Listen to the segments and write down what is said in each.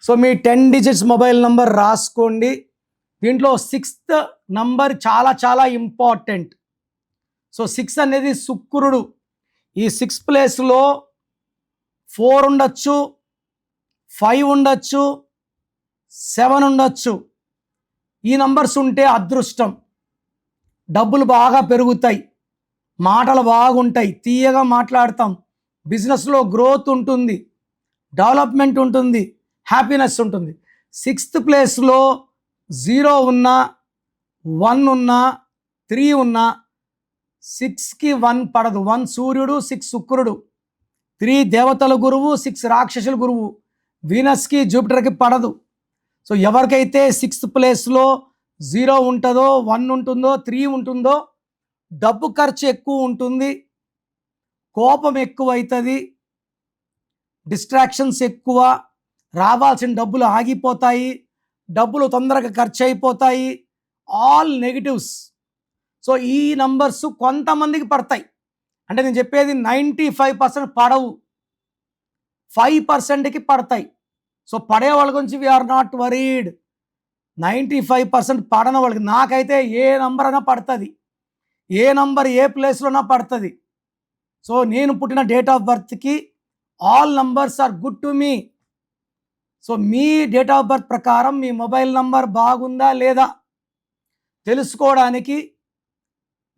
So మీ 10 digits mobile number రాసుకోండి. దీంట్లో 6th number చాలా చాలా ఇంపార్టెంట్. సో 6 అనేది శుక్రుడు. ఈ 6 ప్లేస్లో 4 ఉండొచ్చు, 5 ఉండొచ్చు, 7 ఉండొచ్చు. ఈ నంబర్స్ ఉంటే అదృష్టం, డబ్బులు బాగా పెరుగుతాయి, మాటలు బాగుంటాయి, తీయగా మాట్లాడతాం, బిజినెస్లో గ్రోత్ ఉంటుంది, డెవలప్మెంట్ ఉంటుంది, హ్యాపీనెస్ ఉంటుంది. 6th ప్లేస్లో 0 ఉన్నా, 1 ఉన్నా, 3 ఉన్నా 6కి 1 పడదు. 1 సూర్యుడు, 6 శుక్రుడు, 3 దేవతల గురువు, 6 రాక్షసుల గురువు, వీనస్కి జూపిటర్కి పడదు. సో ఎవరికైతే 6th ప్లేస్లో 0 ఉంటుందో, 1 ఉంటుందో, 3 ఉంటుందో డబ్బు ఖర్చు ఎక్కువ ఉంటుంది, కోపం ఎక్కువ అవుతుంది, డిస్ట్రాక్షన్స్ ఎక్కువ, రావాల్సిన డబ్బులు ఆగిపోతాయి, డబ్బులు తొందరగా ఖర్చు అయిపోతాయి, ఆల్ నెగిటివ్స్. సో ఈ నంబర్స్ కొంతమందికి పడతాయి. అంటే నేను చెప్పేది 95% పడవు, 5%కి పడతాయి. సో పడే వాళ్ళ గురించి వీఆర్ నాట్ వరీడ్. 95% పడని వాళ్ళకి, నాకైతే ఏ నంబర్ అయినా పడుతుంది, ఏ నంబర్ ఏ ప్లేస్లోనా పడుతుంది. సో నేను పుట్టిన డేట్ ఆఫ్ బర్త్కి all numbers are good to me. So మీ డేట్ ఆఫ్ బర్త్ ప్రకారం మీ మొబైల్ నంబర్ బాగుందా లేదా తెలుసుకోవడానికి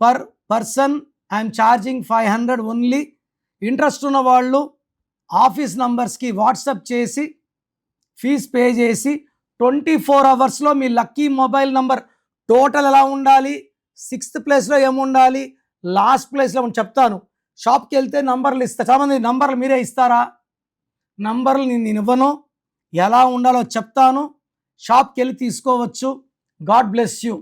per person I'm charging 500 only. Interest ఉన్న వాళ్ళు ఆఫీస్ నంబర్స్కి వాట్సాప్ చేసి ఫీజ్ పే చేసి 24 అవర్స్లో మీ లక్కీ మొబైల్ నంబర్ టోటల్ ఎలా ఉండాలి, 6th ప్లేస్లో ఏముండాలి, లాస్ట్ ప్లేస్లో చెప్తాను. షాప్కి వెళ్తే నంబర్లు ఇస్తా, చాలామంది నంబర్లు మీరే ఇస్తారా? నంబర్లు నేను ఇవ్వను, ఎలా ఉండాలో చెప్తాను. షాప్కి వెళ్ళి తీసుకోవచ్చు. God bless you.